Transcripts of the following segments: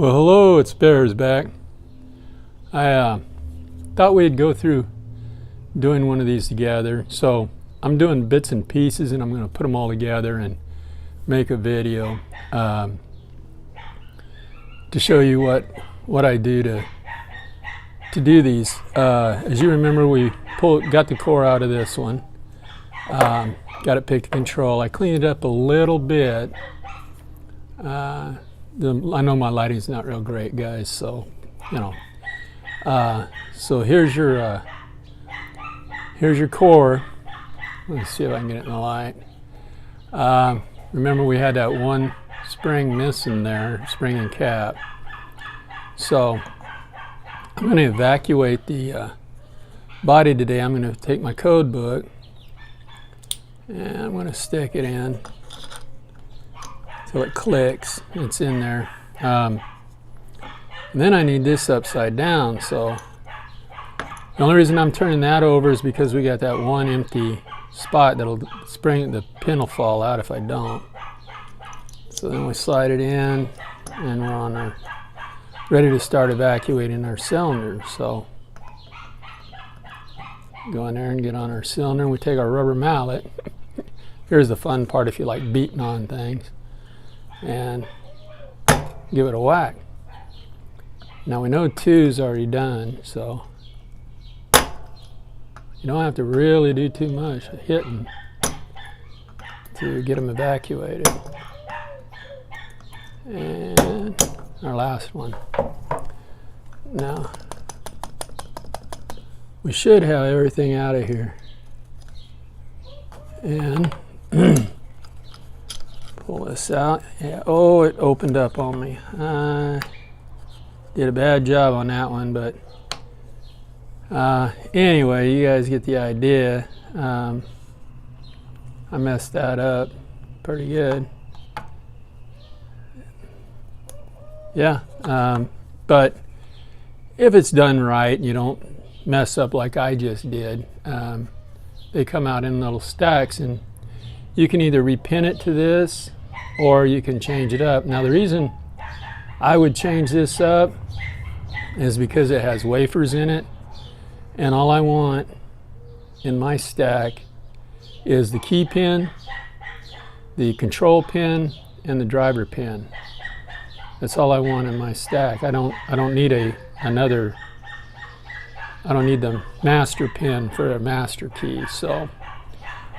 Well, hello, it's Bears back. I thought we'd go through doing one of these together. So I'm doing bits and pieces, and I'm going to put them all together and make a video to show you what I do to do these. As you remember, we got the core out of this one, got it picked to control. I cleaned it up a little bit. I know my lighting's not real great, guys, so so here's your core. Let's see if I can get it in the light. Remember, we had that one spring missing there, spring and cap. So I'm going to evacuate the body today. I'm going to take my code book and I'm going to stick it in so it clicks. It's in there. And then I need this upside down. So the only reason I'm turning that over is because we got that one empty spot that'll the pin will fall out if I don't. So then we slide it in and we're on our ready to start evacuating our cylinder. So go in there and get on our cylinder, and we take our rubber mallet. Here's the fun part if you like beating on things, and give it a whack. Now we know 2's already done, so you don't have to really do too much hitting to get them evacuated. And our last one. Now we should have everything out of here. And pull this out. Yeah. Oh, it opened up on me. Did a bad job on that one, but anyway, you guys get the idea. I messed that up pretty good. Yeah, but if it's done right, you don't mess up like I just did. They come out in little stacks, and you can either repin it to this or you can change it up. Now the reason I would change this up is because it has wafers in it, and all I want in my stack is the key pin, the control pin, and the driver pin. That's all I want in my stack. I don't need another. I don't need the master pin for a master key. So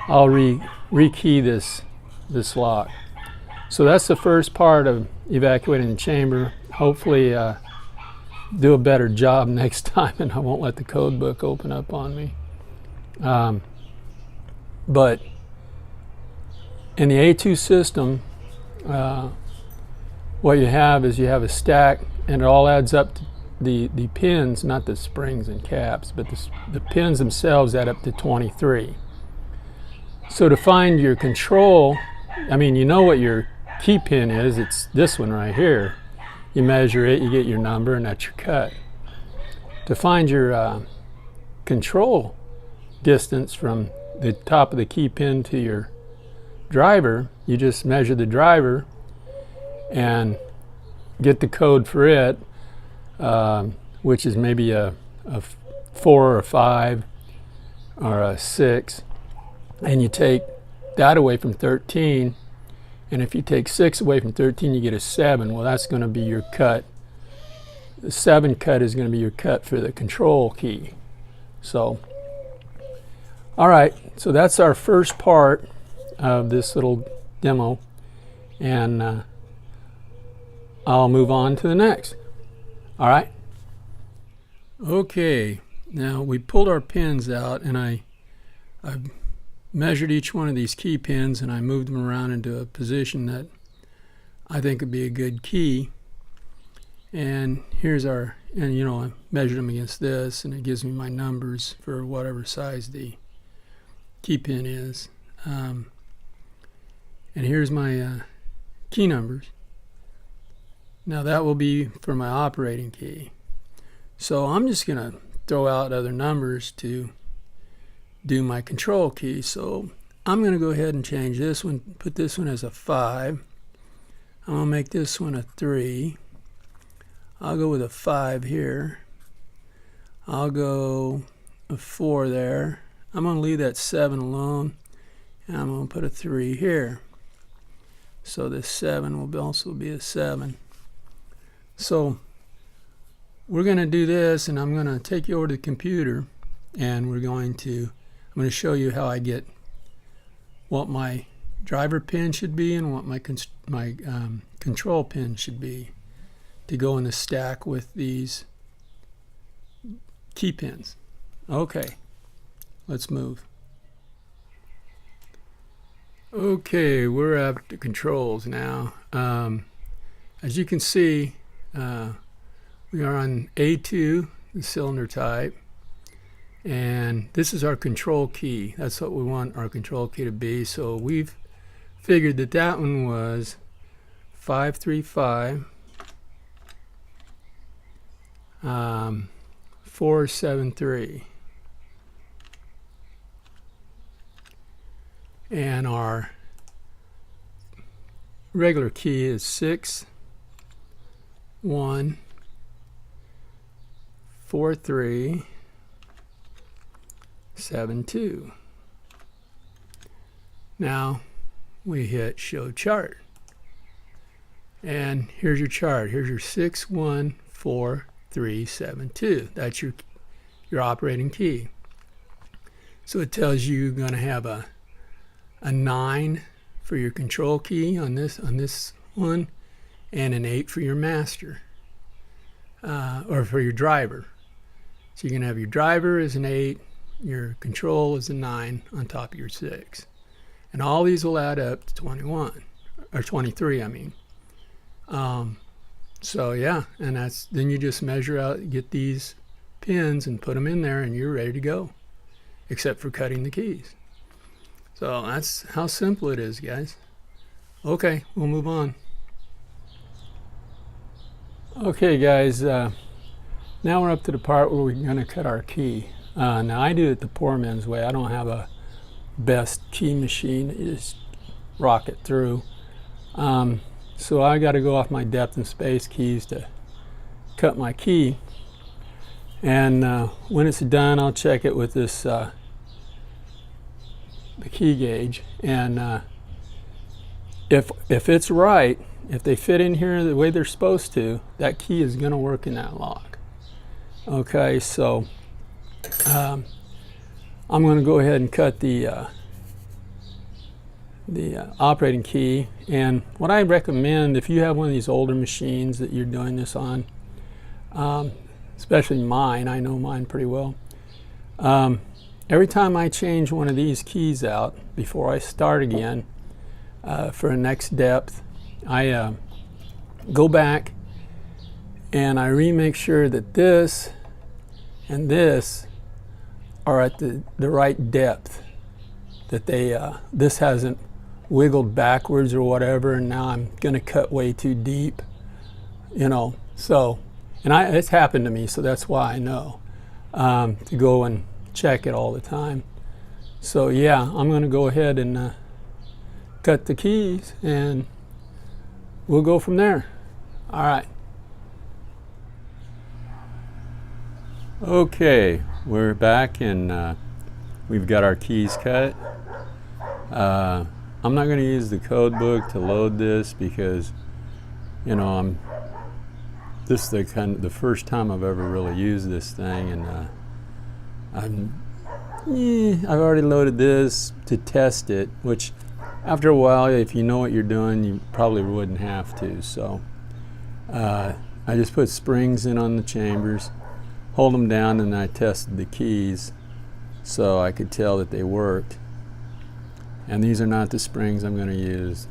I'll rekey this lock. So that's the first part of evacuating the chamber. Hopefully do a better job next time, and I won't let the code book open up on me. But in the A2 system, what you have is you have a stack, and it all adds up to the pins, not the springs and caps, but the pins themselves add up to 23. So to find your control, I mean, you know what your key pin is. It's this one right here. You measure it, you get your number, and that's your cut. To find your control distance from the top of the key pin to your driver, you just measure the driver and get the code for it, which is maybe a 4 or a 5 or a 6, and you take that away from 13, and if you take 6 away from 13, you get a 7. Well, that's going to be your cut. The 7 cut is going to be your cut for the control key. So all right, so that's our first part of this little demo, and I'll move on to the next. All right. Okay, now we pulled our pins out, and I've measured each one of these key pins, and I moved them around into a position that I think would be a good key. And here's I measured them against this, and it gives me my numbers for whatever size the key pin is. And here's my key numbers. Now that will be for my operating key. So I'm just going to throw out other numbers to do my control key. So I'm going to go ahead and change this one, put this one as a 5. I'm going to make this one a 3. I'll go with a 5 here. I'll go a 4 there. I'm going to leave that 7 alone, and I'm going to put a 3 here. So this 7 will also be a 7. So we're going to do this, and I'm going to take you over to the computer, and I'm going to show you how I get what my driver pin should be and what my control pin should be to go in the stack with these key pins. Okay, let's move. Okay, we're at the controls now. As you can see, we are on A2, the cylinder type, and this is our control key. That's what we want our control key to be. So we've figured that that one was 535 473, and our regular key is 6 1 4 3 7 2. Now we hit show chart, and here's your chart. Here's your 6 1 4 3 7 2. That's your operating key. So it tells you you're going to have a 9 for your control key on this one, and an 8 for your master, or for your driver. So you're going to have your driver as an 8, your control is a 9 on top of your 6. And all these will add up to 21, or 23, I mean. So yeah, and then you just measure out, get these pins and put them in there, and you're ready to go, except for cutting the keys. So that's how simple it is, guys. Okay, we'll move on. Okay, guys, now we're up to the part where we're going to cut our key. Now I do it the poor man's way. I don't have a best key machine. You just rock it through. So I got to go off my depth and space keys to cut my key. And when it's done, I'll check it with this the key gauge. And if it's right, if they fit in here the way they're supposed to, that key is going to work in that lock. Okay, so I'm going to go ahead and cut the operating key. And what I recommend, if you have one of these older machines that you're doing this on, especially mine, I know mine pretty well, every time I change one of these keys out before I start again for a next depth, I go back and I remake sure that this and this are at the right depth, that this hasn't wiggled backwards or whatever, and now I'm going to cut way too deep, you know. So, and it's happened to me, so that's why I know to go and check it all the time. So yeah, I'm going to go ahead and cut the keys, and we'll go from there. All right. Okay, we're back, and we've got our keys cut. I'm not going to use the code book to load this because, you know, this is the first time I've ever really used this thing, and I've already loaded this to test it, which after a while, if you know what you're doing, you probably wouldn't have to. So I just put springs in on the chambers, hold them down, and I tested the keys so I could tell that they worked. And these are not the springs I'm going to use.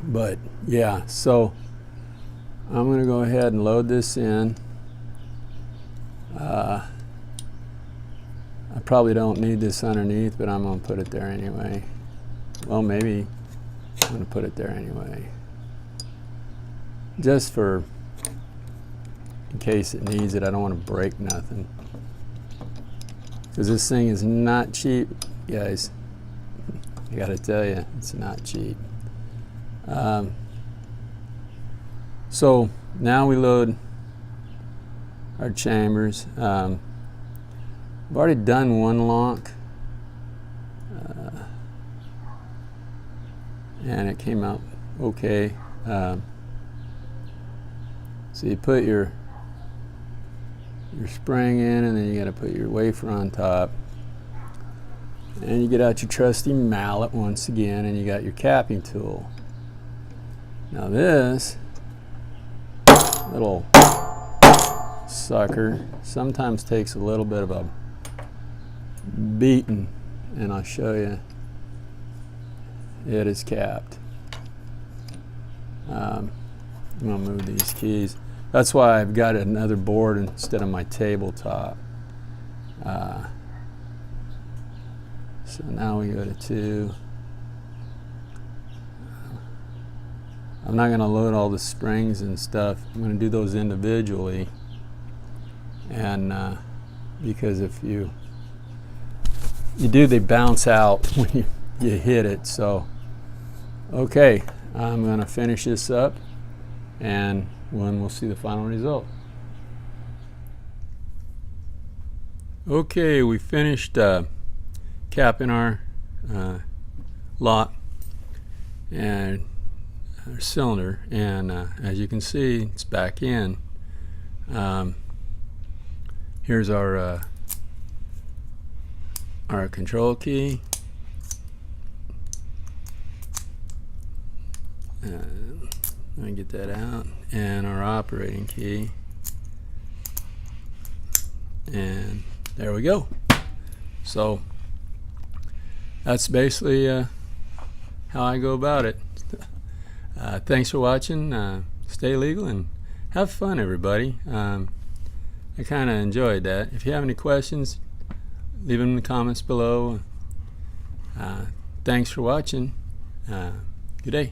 But yeah, so I'm going to go ahead and load this in. I probably don't need this underneath, but I'm going to put it there anyway. Well, maybe I'm going to put it there anyway, just for in case it needs it. I don't want to break nothing, because this thing is not cheap, guys. I gotta tell you, it's not cheap. So now we load our chambers. I've already done one lock, and it came out okay. So you put your spring in, and then you got to put your wafer on top, and you get out your trusty mallet once again, and you got your capping tool. Now this little sucker sometimes takes a little bit of a beating, and I'll show you. It is capped. I'm going to move these keys. That's why I've got another board instead of my tabletop. So now we go to 2. I'm not going to load all the springs and stuff. I'm going to do those individually, and because if you do, they bounce out when you hit it. So okay, I'm going to finish this up, and when we'll see the final result. Okay, we finished capping our lock and our cylinder, and as you can see, it's back in. Here's our control key. Let me get that out, and our operating key, and there we go. So that's basically how I go about it. Thanks for watching. Stay legal and have fun, everybody. I kind of enjoyed that. If you have any questions, leave them in the comments below. Thanks for watching. Good day.